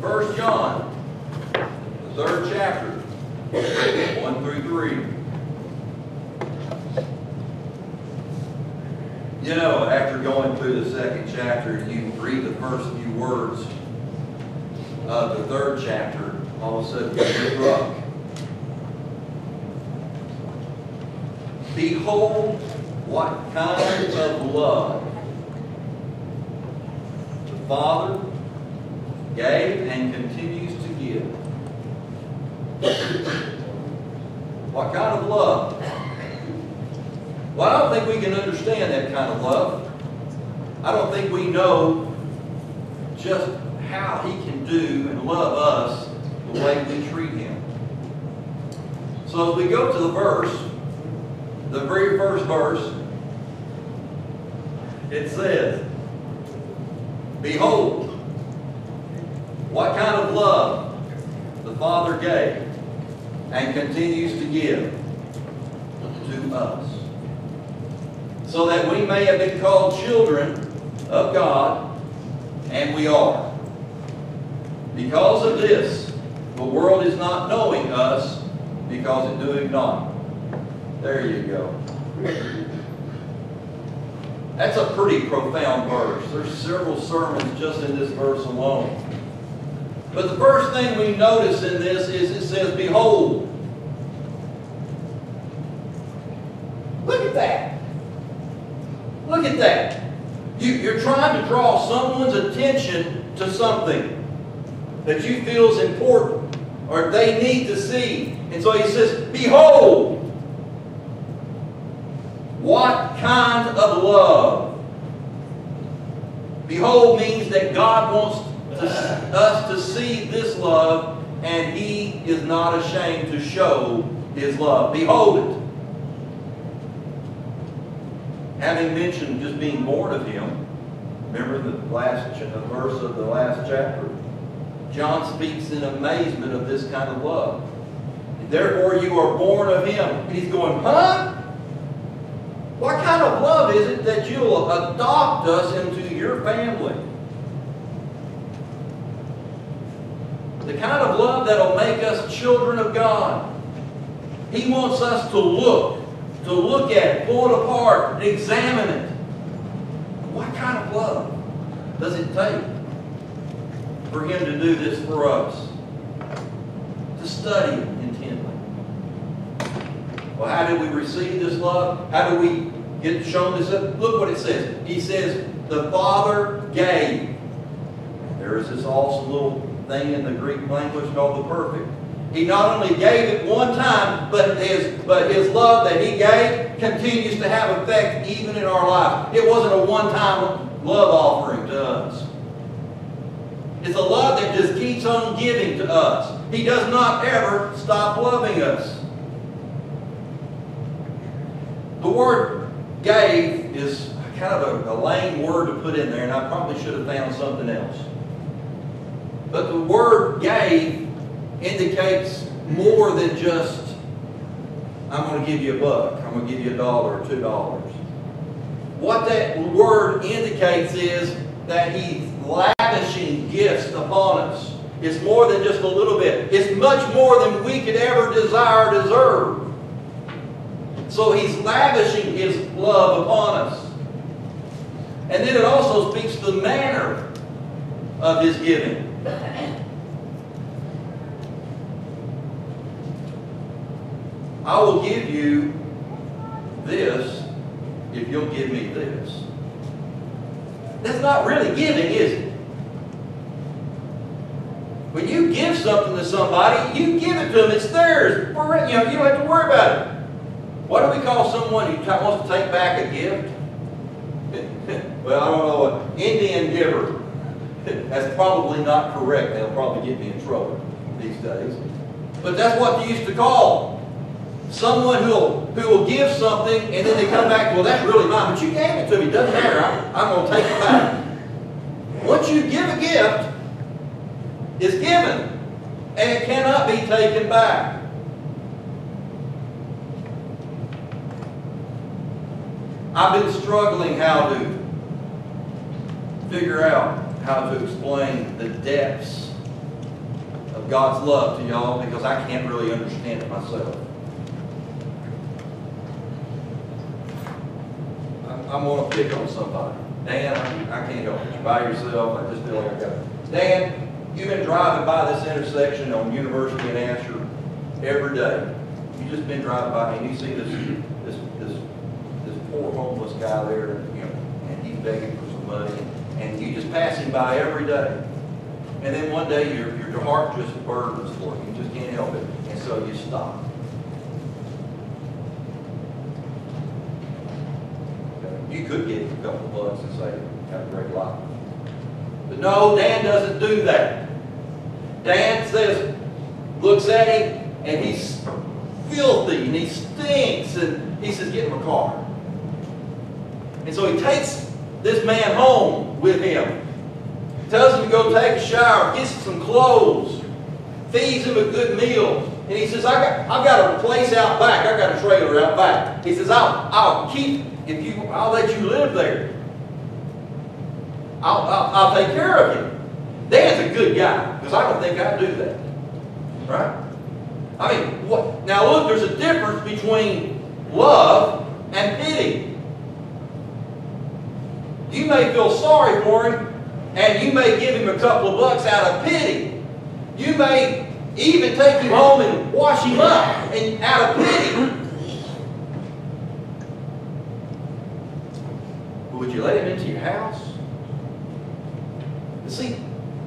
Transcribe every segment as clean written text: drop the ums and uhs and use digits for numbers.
1 John, the 3rd chapter, 1 through 3. You know, after going through the 2nd chapter, you read the first few words of the 3rd chapter, all of a sudden you get struck. Behold, what kind of love the Father gave and continues to give. What kind of love? Well, I don't think we can understand that kind of love. I don't think we know just how He can do and love us the way we treat Him. So as we go to the verse, the very first verse, it says, behold, what kind of love the Father gave and continues to give to us, so that we may have been called children of God, and we are. Because of this, the world is not knowing us, because it doeth not. There you go. That's a pretty profound verse. There's several sermons just in this verse alone. But the first thing we notice in this is it says, behold. Look at that. Look at that. You're trying to draw someone's attention to something that you feel is important or they need to see. And so he says, behold. What kind of love? Behold means that God wants us to see this love, and He is not ashamed to show His love. Behold it. Having mentioned just being born of Him, remember the last verse of the last chapter? John speaks in amazement of this kind of love. Therefore you are born of Him. And he's going, huh? What kind of love is it that you'll adopt us into your family? The kind of love that'll make us children of God. He wants us to look at it, pull it apart, and examine it. What kind of love does it take for Him to do this for us? To study it intently. Well, how do we receive this love? How do we get shown this up? Look what it says. He says, the Father gave. There is this awesome little thing in the Greek language called the perfect. He not only gave it one time, but his love that He gave continues to have effect even in our lives. It wasn't a one-time love offering to us. It's a love that just keeps on giving to us. He does not ever stop loving us. The word gave is kind of a lame word to put in there, and I probably should have found something else. But the word gave indicates more than just, I'm going to give you $1, I'm going to give you $1 or $2. What that word indicates is that He's lavishing gifts upon us. It's more than just a little bit. It's much more than we could ever desire or deserve. So He's lavishing His love upon us. And then it also speaks to the manner of His giving. I will give you this if you'll give me this. That's not really giving, is it? When you give something to somebody, you give it to them. It's theirs. You don't have to worry about it. What do we call someone who wants to take back a gift? Well, I don't know. An Indian giver. That's probably not correct. They'll probably get me in trouble these days. But that's what they used to call someone who will give something and then they come back, well, that's really mine, but you gave it to me. Doesn't matter. I'm going to take it back. Once you give a gift, it's given, and it cannot be taken back. I've been struggling how to figure out how to explain the depths of God's love to y'all because I can't really understand it myself. I'm going to pick on somebody. Dan, I can't help it. You're by yourself. I just feel like I got it. Dan, you've been driving by this intersection on University and Asher every day. You've just been driving by and you see this poor homeless guy there, and he's begging for some money, and you just pass him by every day. And then one day your heart just burdens for him. You just can't help it. And so you stop. You could get a couple of bucks and say, have a great life. But no, Dan doesn't do that. Dan says, looks at him, and he's filthy, and he stinks, and he says, get in my car. And so he takes this man home with him, tells him to go take a shower, gets some clothes, feeds him a good meal, and he says, I've got a place out back. I've got a trailer out back. He says, I'll let you live there. I'll take care of you. Dan's a good guy, because I don't think I'd do that. Right? I mean, what? Now look, there's a difference between love and pity. You may feel sorry for him, and you may give him a couple of bucks out of pity. You may even take him home and wash him up and out of pity. But would you let him into your house? See,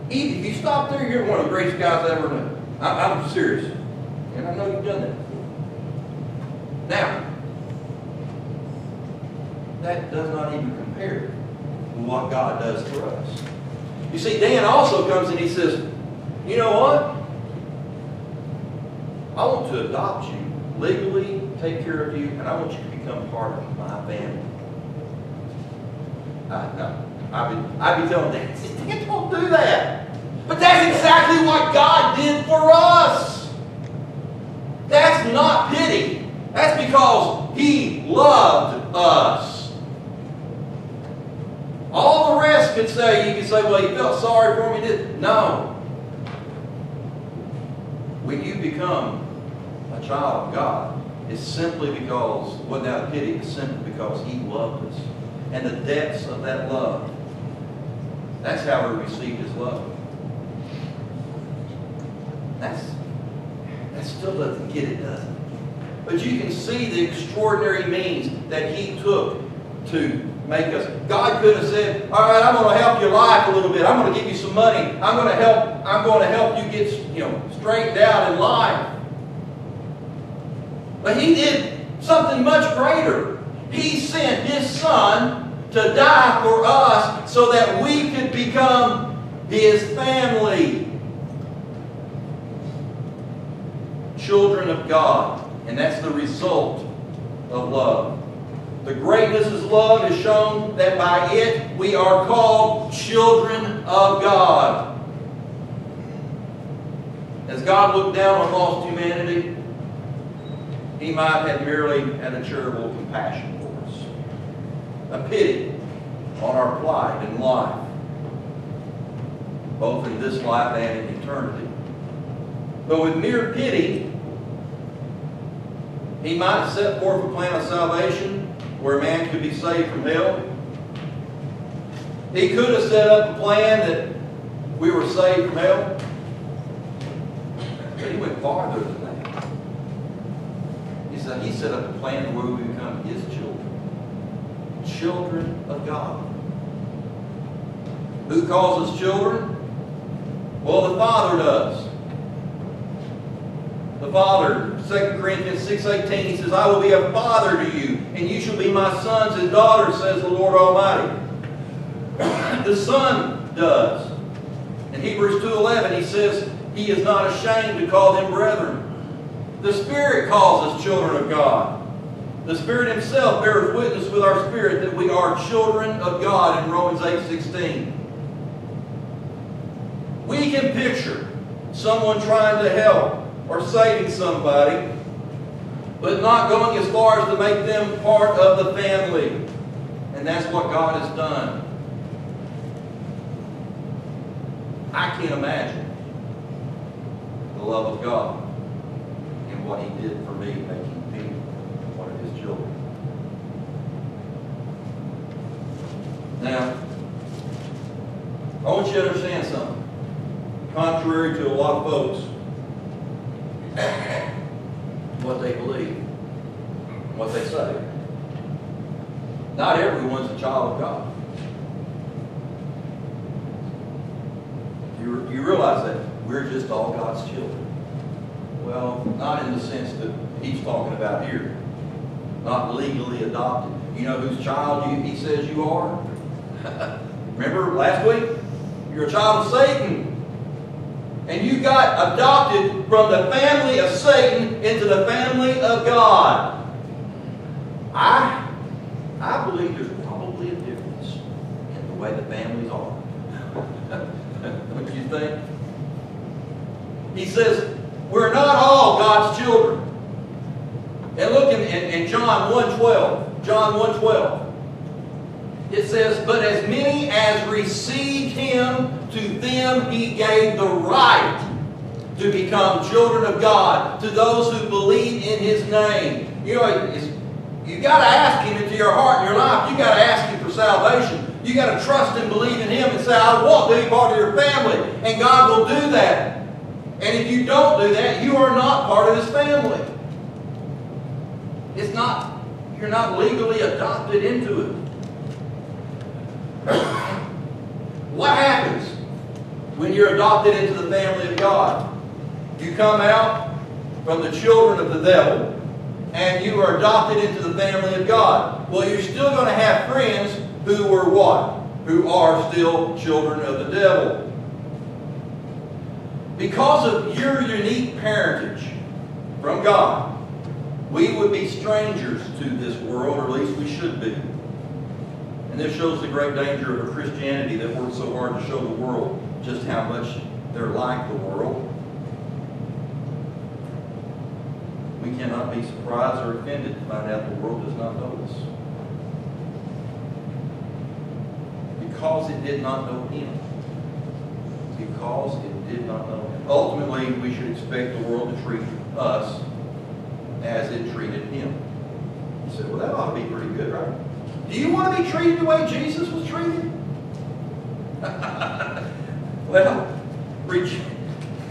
if you stop there, you're one of the greatest guys I ever knew. I'm serious. And I know you've done that. Now, that does not even compare to what God does for us. You see, Dan also comes and he says, you know what? I want to adopt you, legally take care of you, and I want you to become part of my family. I'd be telling Dan, Dan, don't do that. But that's exactly what God did for us. That's not pity. That's because He loved us. All the rest could say, you could say, well, you felt sorry for me. No. When you become a child of God, it's simply because, without pity, it's simply because He loved us. And the depths of that love, that's how we received His love. That still doesn't get it, does it? But you can see the extraordinary means that He took to make us. God could have said, all right, I'm going to help your life a little bit. I'm going to give you some money. I'm going to help you get, straightened out in life. But He did something much greater. He sent His Son to die for us so that we could become His family. Children of God. And that's the result of love. The greatness of love is shown that by it we are called children of God. As God looked down on lost humanity, He might have merely had a charitable compassion for us. A pity on our plight in life, both in this life and in eternity. But with mere pity, He might set forth a plan of salvation where man could be saved from hell. He could have set up a plan that we were saved from hell. But He went farther than that. He set up a plan where we become His children. Children of God. Who calls us children? Well, the Father does. The Father, 2 Corinthians 6:18, He says, I will be a father to you, and you shall be my sons and daughters, says the Lord Almighty. The Son does. In Hebrews 2:11, He says, He is not ashamed to call them brethren. The Spirit calls us children of God. The Spirit Himself bears witness with our spirit that we are children of God in Romans 8:16. We can picture someone trying to help or saving somebody, but not going as far as to make them part of the family. And that's what God has done. I can't imagine love of God and what He did for me, making me one of His children. Now, I want you to understand something. Contrary to a lot of folks, what they believe, what they say, not everyone's a child of God. You realize that we're just all God's children. Well, not in the sense that He's talking about here. Not legally adopted. You know whose child He says you are? Remember last week? You're a child of Satan. And you got adopted from the family of Satan into the family of God. I believe there's probably a difference in the way the families are. Don't you think? He says, we're not all God's children. And look in John 1:12. John 1:12. It says, but as many as received Him, to them He gave the right to become children of God, to those who believe in His name. You know, you've got to ask Him into your heart and your life. You've got to ask Him for salvation. You've got to trust and believe in Him and say, I want to be part of your family. And God will do that. And if you don't do that, you are not part of His family. It's not, you're not legally adopted into it. What happens when you're adopted into the family of God? You come out from the children of the devil and you are adopted into the family of God. Well, you're still going to have friends who were what? Who are still children of the devil. Because of your unique parentage from God, we would be strangers to this world, or at least we should be. And this shows the great danger of a Christianity that works so hard to show the world just how much they're like the world. We cannot be surprised or offended to find out the world does not know us. Because it did not know Him. Because it did not know Him. Ultimately, we should expect the world to treat us as it treated Him. You say, well, that ought to be pretty good, right? Do you want to be treated the way Jesus was treated? Well,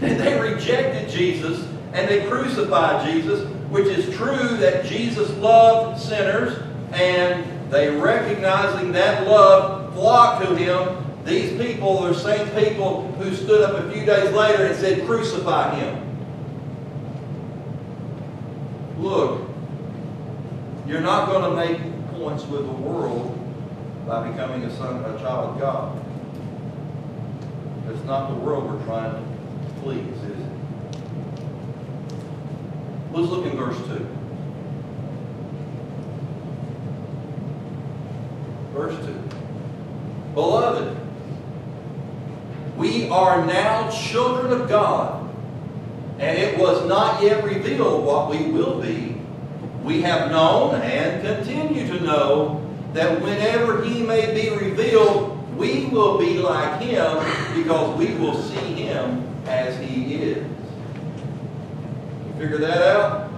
they rejected Jesus and they crucified Jesus, which is true that Jesus loved sinners, and they, recognizing that love, flocked to Him. These people are the same people who stood up a few days later and said, crucify Him. Look, you're not going to make points with the world by becoming a child of God. It's not the world we're trying to please, is it? Let's look in verse 2. Verse 2. Beloved, we are now children of God, and it was not yet revealed what we will be. We have known and continue to know that whenever He may be revealed, we will be like Him, because we will see Him as He is. You figure that out?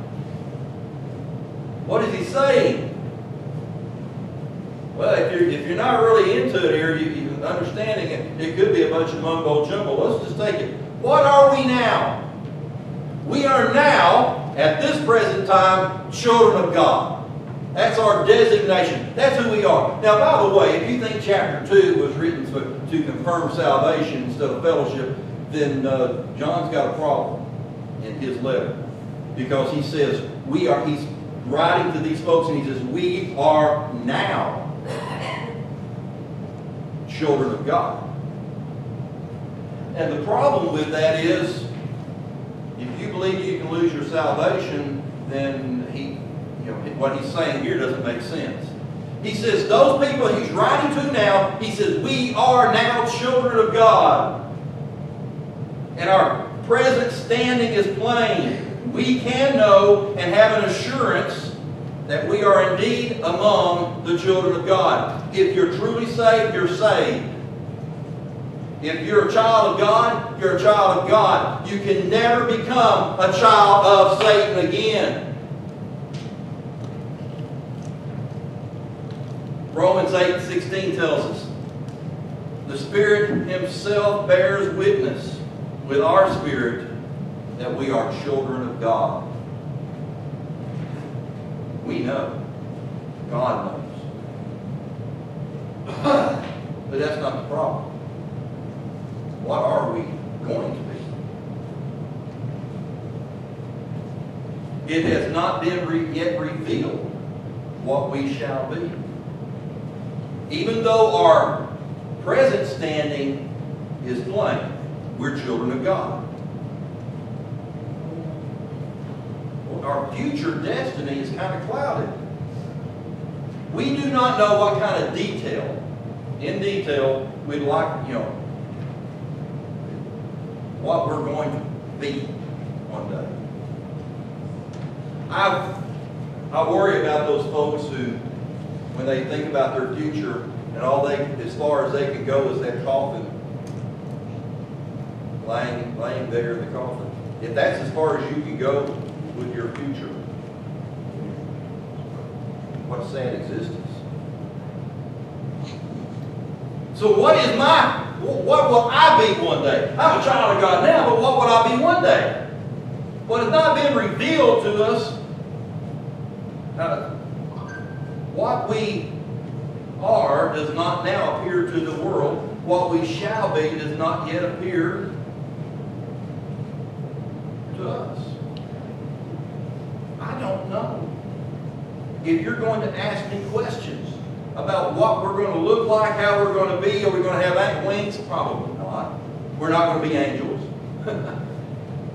What is He saying? Well, if you're not really into it here, you understanding it, it could be a bunch of mumbo jumbo. Let's just take it. What are we now? We are now, at this present time, children of God. That's our designation. That's who we are. Now, by the way, if you think chapter 2 was written to confirm salvation instead of fellowship, then John's got a problem in his letter. Because he says, he's writing to these folks and he says, we are now children of God. And the problem with that is, if you believe you can lose your salvation, then what he's saying here doesn't make sense. He says, those people he's writing to now, he says, we are now children of God. And our present standing is plain. We can know and have an assurance that we are indeed among the children of God. If you're truly saved, you're saved. If you're a child of God, you're a child of God. You can never become a child of Satan again. Romans 8:16 tells us, the Spirit Himself bears witness with our spirit that we are children of God. We know. God knows. But that's not the problem. What are we going to be? It has not been yet revealed what we shall be. Even though our present standing is plain, we're children of God. Well, our future destiny is kind of clouded. We do not know what kind of in detail, we'd like, what we're going to be one day. I worry about those folks who, when they think about their future, and as far as they can go is that coffin, laying there in the coffin. If that's as far as you can go with your future, what a sad existence. So what will I be one day? I'm a child of God now, but what will I be one day? What has not been revealed to us, what we are does not now appear to the world. What we shall be does not yet appear to us. I don't know. If you're going to ask me questions about what we're going to look like, how we're going to be, are we going to have wings? Probably not. We're not going to be angels.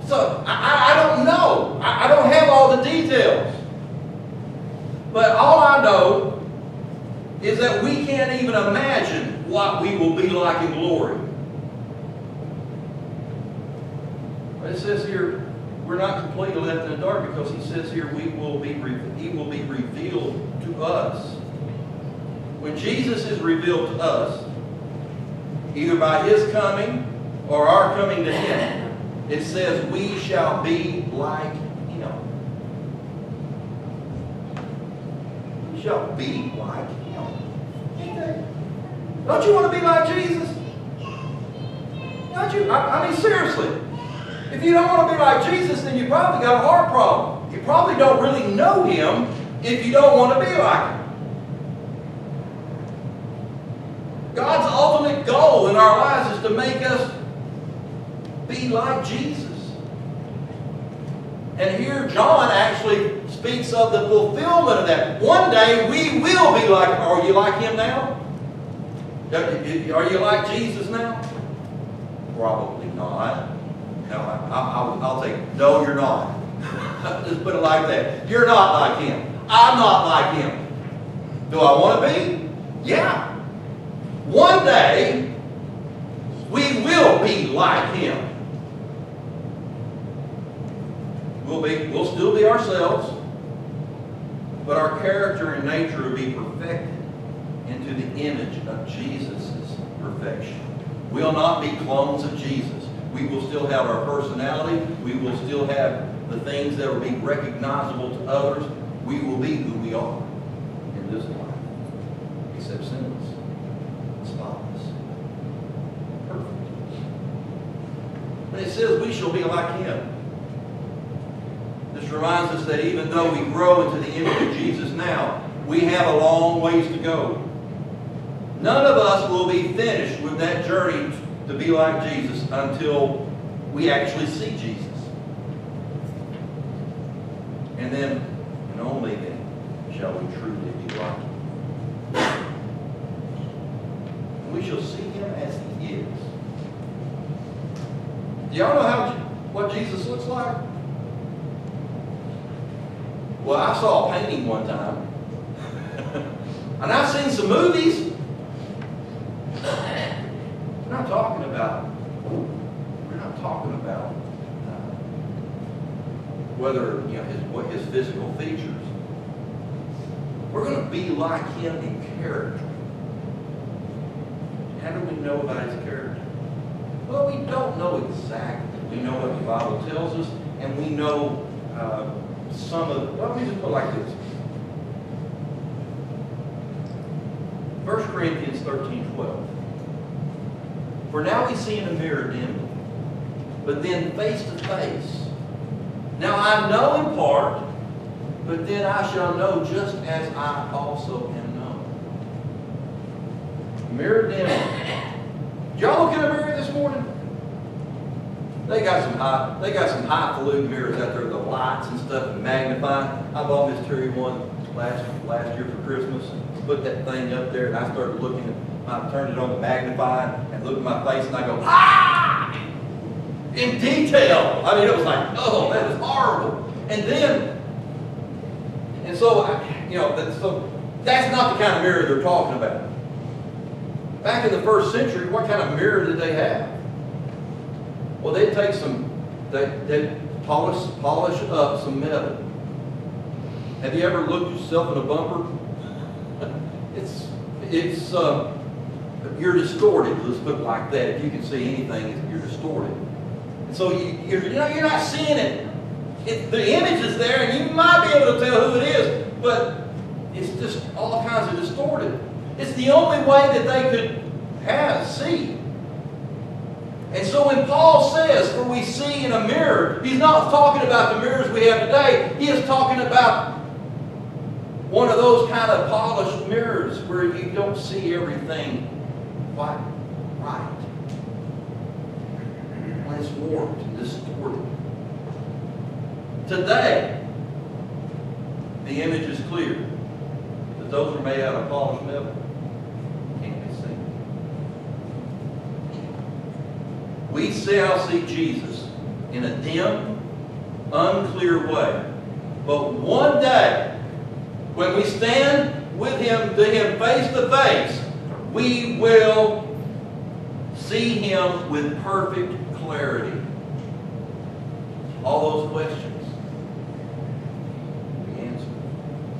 So, I don't know. I don't have all the details. But all I know is that we can't even imagine what we will be like in glory. But it says here, we're not completely left in the dark, because he says here he will be revealed to us. When Jesus is revealed to us, either by His coming or our coming to Him, it says we shall be like Him. We shall be like Him. Don't you want to be like Jesus? Don't you? I mean, seriously. If you don't want to be like Jesus, then you probably got a heart problem. You probably don't really know Him if you don't want to be like Him. God's ultimate goal in our lives is to make us be like Jesus. And here John actually speaks of the fulfillment of that. One day we will be like Him. Are you like Him now? Are you like Jesus now? Probably not. No, I'll take it. No, you're not. Just put it like that. You're not like Him. I'm not like Him. Do I want to be? Yeah. One day, we will be like Him. We'll still be ourselves, but our character and nature will be perfected into the image of Jesus' perfection. We'll not be clones of Jesus. We will still have our personality. We will still have the things that will be recognizable to others. We will be who we are in this life, except sinless, spotless, perfect. When it says we shall be like Him, this reminds us that even though we grow into the image of Jesus now, we have a long ways to go. None of us will be finished with that journey to be like Jesus until we actually see Jesus. And then, and only then, shall we truly be like Him. And we shall see Him as He is. Do y'all know what Jesus looks like? Well, I saw a painting one time. And I've seen some movies. We're not talking about whether what his physical features. We're going to be like Him in character. How do we know about His character? Well, we don't know exactly. We know what the Bible tells us, and we know some of, well, let me just put it like this. 1 Corinthians 13:12. For now we see in a mirror dimly, but then face to face. Now I know in part, but then I shall know just as I also am known. Mirror dimly. Did y'all look in a mirror this morning? They got some highfalutin mirrors out there, the lights and stuff, and magnifying. I bought Miss Terry one last year for Christmas, and put that thing up there, and I started looking at, I turned it on to magnify and looked at my face, and I go, ah! In detail. I mean, it was like, oh, that is horrible. And so, you know, so that's not the kind of mirror they're talking about. Back in the first century, what kind of mirror did they have? Well, they'd take they'd polish up some metal. Have you ever looked yourself in a bumper? You're distorted. Let's put it like that. If you can see anything, you're distorted. And so you're not seeing it. The image is there, and you might be able to tell who it is, but it's just all kinds of distorted. It's the only way that they could see. And so when Paul says, for we see in a mirror, he's not talking about the mirrors we have today. He is talking about one of those kind of polished mirrors where you don't see everything quite right. When it's warped and distorted. Today, the image is clear. That those are made out of polished metal. Can't be seen. We shall see Jesus in a dim, unclear way. But one day, when we stand with Him, to Him face to face, we will see Him with perfect clarity. All those questions, the answer.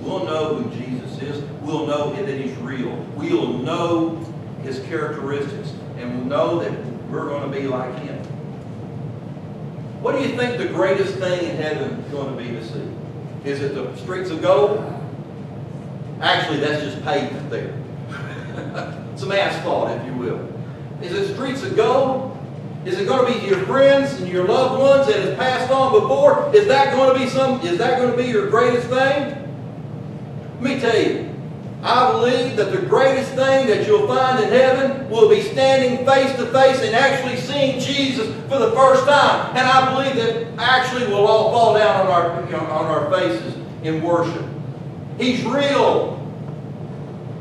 We'll know who Jesus is. We'll know that He's real. We'll know His characteristics. And we'll know that we're going to be like Him. What do you think the greatest thing in heaven is going to be to see? Is it the streets of gold? Actually, that's just pavement there. Some asphalt, if you will. Is it streets of gold? Is it going to be your friends and your loved ones that have passed on before? Is that going to be your greatest thing? Let me tell you. I believe that the greatest thing that you'll find in heaven will be standing face to face and actually seeing Jesus for the first time. And I believe that actually we'll all fall down on our faces in worship. He's real.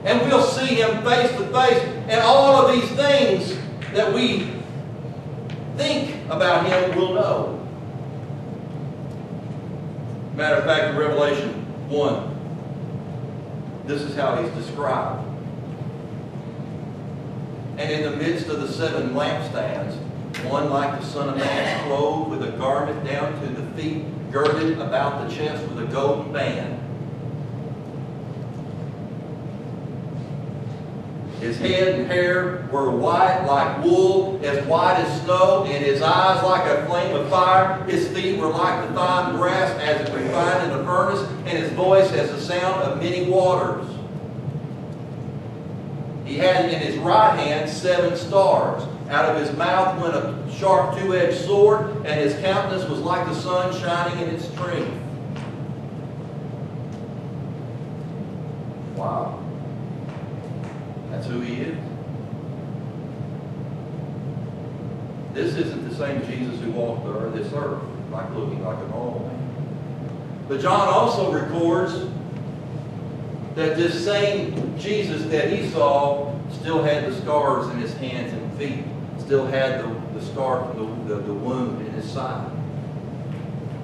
And we'll see Him face to face. And all of these things that we think about Him, we'll know. Matter of fact, in Revelation 1, this is how He's described. And in the midst of the 7 lampstands, one like the Son of Man, clothed with a garment down to the feet, girded about the chest with a golden band. His head and hair were white like wool, as white as snow, and his eyes like a flame of fire. His feet were like the fine brass as it refined in a furnace, and his voice as the sound of many waters. He had in his right hand 7 stars. Out of his mouth went a sharp 2-edged sword, and his countenance was like the sun shining in its strength. Wow. That's who He is. This isn't the same Jesus who walked this earth, like looking like a normal man. But John also records that this same Jesus that he saw still had the scars in his hands and feet, still had the scar from the wound in his side.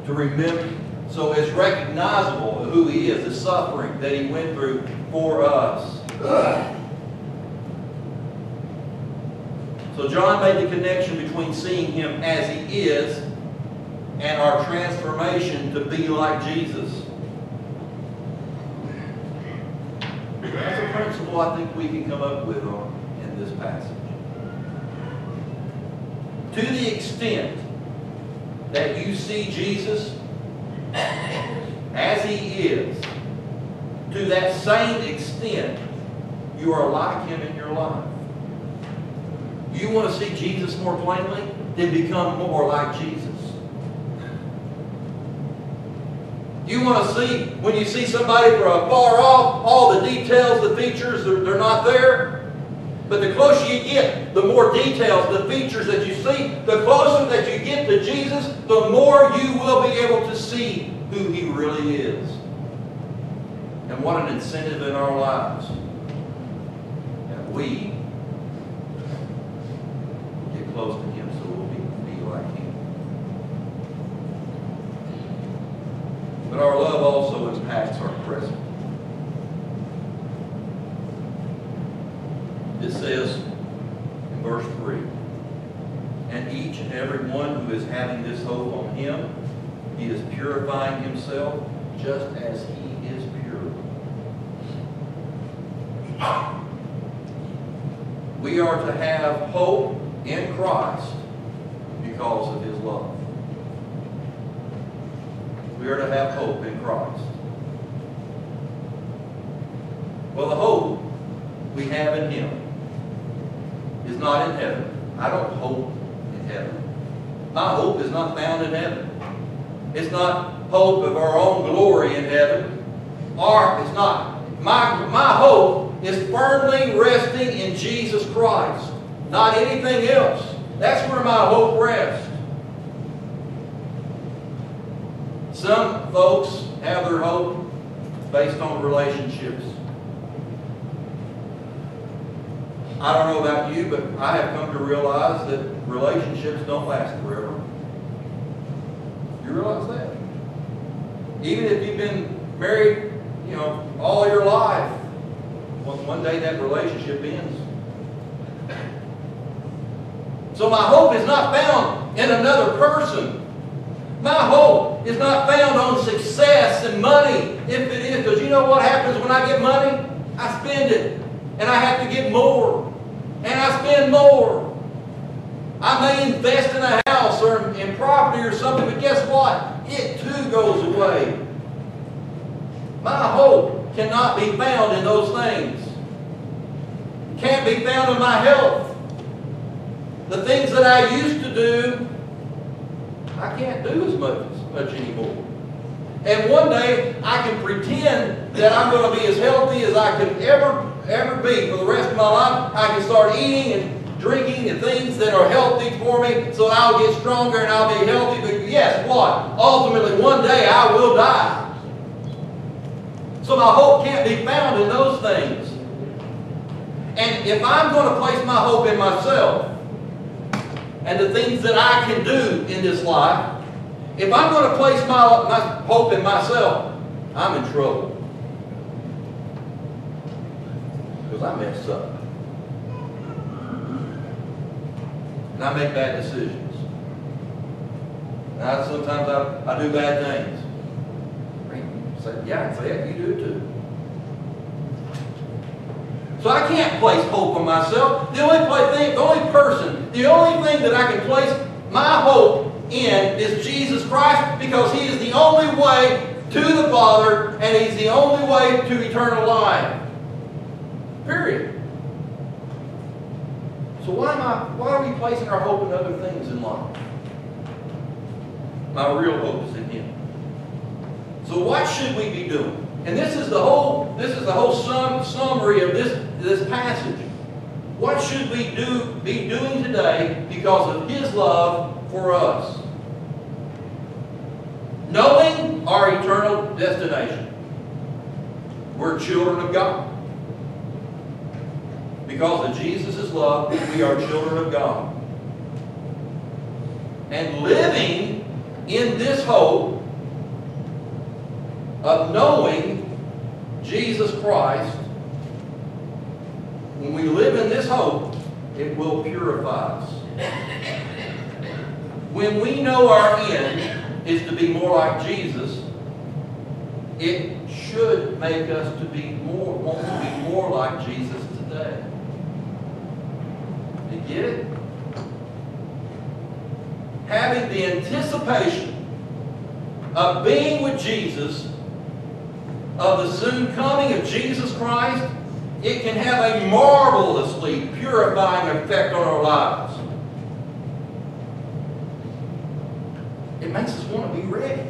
To remember, so it's recognizable who He is, the suffering that He went through for us. So John made the connection between seeing Him as He is and our transformation to be like Jesus. That's a principle I think we can come up with in this passage. to the extent that you see Jesus as He is, to that same extent, you are like Him in your life. You want to see Jesus more plainly? Then become more like Jesus. You want to see, when you see somebody from far off, all the details, the features, they're not there. But the closer you get, the more details, the features that you see, the closer that you get to Jesus, the more you will be able to see who He really is. And what an incentive in our lives that we get close to Him so we'll be like Him. But our love also impacts our present. It says in verse 3, and each and every one who is having this hope on Him, he is purifying himself just as He is pure. We are to have hope in Christ because of His love. We are to have hope in Christ. Well, the hope we have in Him is not in heaven. I don't hope in heaven. My hope is not found in heaven. It's not hope of our own glory in heaven. Or it's not. My hope is firmly resting in Jesus Christ, not anything else. That's where my hope rests. Some folks have their hope based on relationships. I don't know about you, but I have come to realize that relationships don't last forever. You realize that? Even if you've been married, all your life, one day that relationship ends. So my hope is not found in another person. My hope is not found on success and money, if it is. Because you know what happens when I get money? I spend it. And I have to get more. And I spend more. I may invest in a house or in property or something, but guess what? It too goes away. My hope cannot be found in those things. It can't be found in my health. The things that I used to do, I can't do as much anymore. And one day, I can pretend that I'm going to be as healthy as I could ever be for the rest of my life. I can start eating and drinking the things that are healthy for me so I'll get stronger and I'll be healthy. But yes, what? Ultimately, one day I will die. So my hope can't be found in those things. And if I'm going to place my hope in myself and the things that I can do in this life, if I'm going to place my hope in myself, I'm in trouble. Because I mess up. And I make bad decisions. And sometimes I do bad things. Yeah, I can say it. You do too. So I can't place hope on myself. The only thing that I can place my hope in is Jesus Christ, because He is the only way to the Father, and He's the only way to eternal life. Period. So why are we placing our hope in other things in life? My real hope is in Him. So what should we be doing? And this is the whole summary of this passage. What should we be doing today because of His love for us? Knowing our eternal destination. We're children of God. Because of Jesus' love, we are children of God. And living in this hope of knowing Jesus Christ, when we live in this hope, it will purify us. When we know our end is to be more like Jesus, it should make us want to be more like Jesus today. You get it? having the anticipation of being with Jesus, of the soon coming of Jesus Christ, it can have a marvelously purifying effect on our lives. It makes us want to be ready.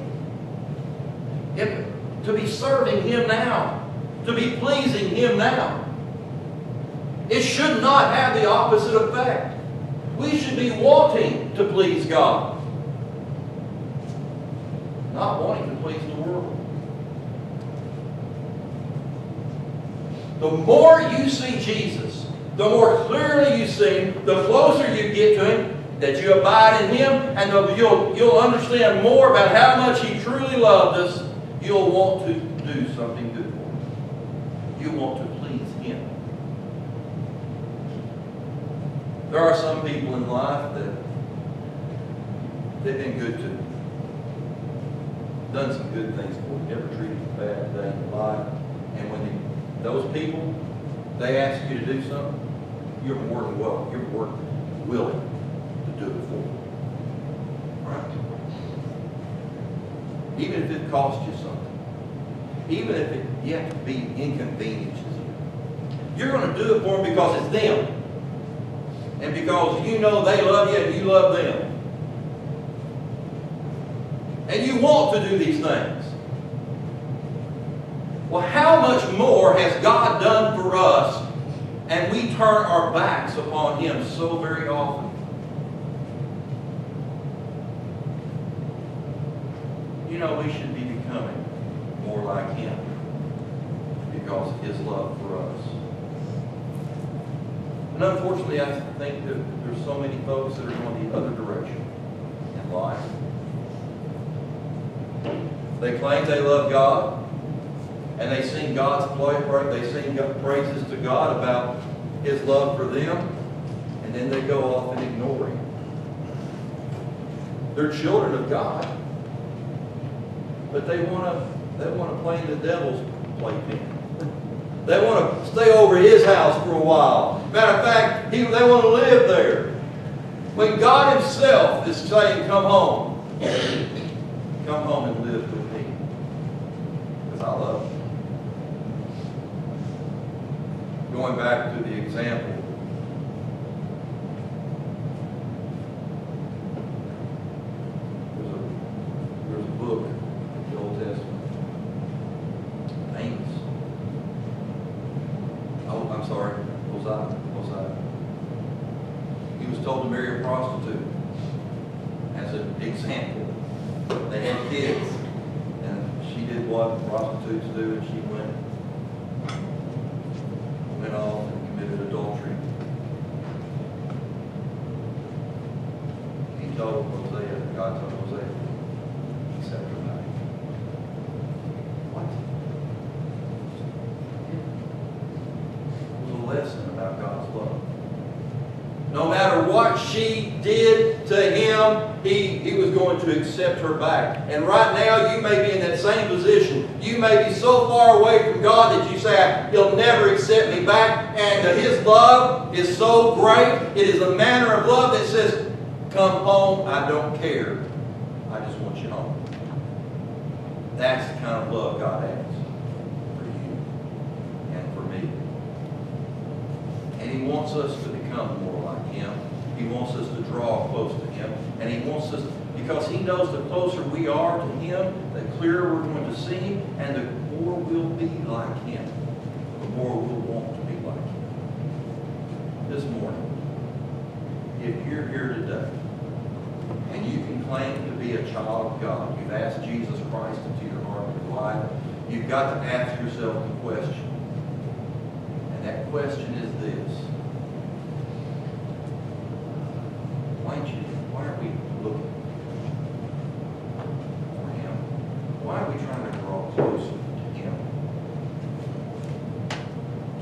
To be serving Him now. To be pleasing Him now. It should not have the opposite effect. We should be wanting to please God, not wanting to please the world. The more you see Jesus, the more clearly you see Him, the closer you get to Him, that you abide in Him, and you'll understand more about how much He truly loved us. You'll want to do something good for Him. You want to please Him. There are some people in life that they've been good to. Done some good things for you. Never treated you bad day in your life. And when those people, they ask you to do something, you're more than welcome. You're more willing to do it for them. Right? Even if it costs you something. Even if you have to be inconvenienced. You're going to do it for them because it's them. And because you know they love you and you love them. And you want to do these things. Well, how much more has God done for us, and we turn our backs upon Him so very often? You know, we should be becoming more like Him because of His love for us. And unfortunately, I think that there's so many folks that are going the other direction in life. They claim they love God, and they sing God's praise. They sing praises to God about His love for them, and then they go off and ignore Him. They're children of God, but they want to play in the devil's playpen. They want to stay over His house for a while. Matter of fact, they want to live there. When God Himself is saying, come home. Come home and live with me. Because I love you. Going back to the example. There's a book in the Old Testament. Hosea. He was told to marry a prostitute as an example. They had kids, and she did what prostitutes do, and she went off and committed adultery. He told Hosea, God told Hosea, accept her back. What? Lesson about God's love. No matter what she did to him, he was going to accept her back. And right now, you may be in that same position. You may be so far away from God that you say, He'll never accept me back. And His love is so great. It is a manner of love that says, come home, I don't care. I just want you home. That's the kind of love God has for you and for me. And He wants us to become more like Him. He wants us to draw close to Him. And He wants us, because He knows the closer we are to Him, the clearer we're going to see Him, and the more we'll be like Him. The more we'll want to be like Him. This morning, if you're here today, and you can claim to be a child of God, you've asked Jesus Christ into your heart and your life, you've got to ask yourself the question. And that question is this. Why are we looking for Him? Why are we trying to draw closer to Him?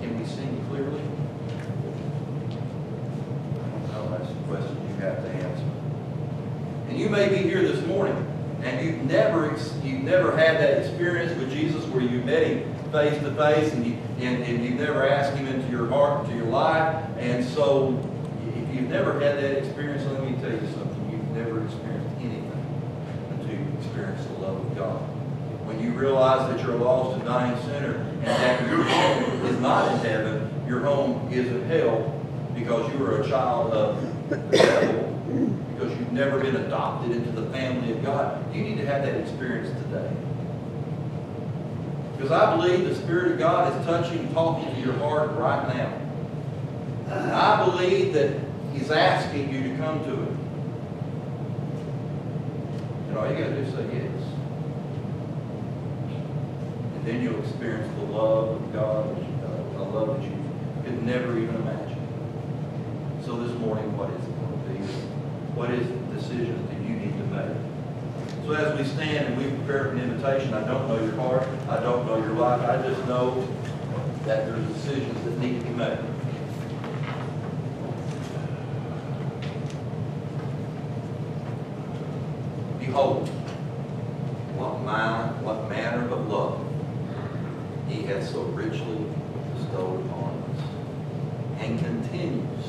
Can we sing clearly? I don't know. That's the question you have to answer. And you may be here this morning, and you've never had that experience with Jesus where you met Him face to face, and you've never asked Him into your heart, into your life. And so, if you've never had that experience, let me tell you something. You've never experienced God. When you realize that you're a lost and dying sinner and that your home is not in heaven, your home is in hell because you are a child of the devil, because you've never been adopted into the family of God, you need to have that experience today. Because I believe the Spirit of God is touching, talking to your heart right now. And I believe that He's asking you to come to Him. And all you got to do is say yes. And then you'll experience the love of God, a love that you could never even imagine. So this morning, what is it going to be? What is the decision that you need to make? So as we stand and we prepare for an invitation, I don't know your heart, I don't know your life, I just know that there's decisions that need to be made. Behold, what manner of love He hath so richly bestowed upon us, and continues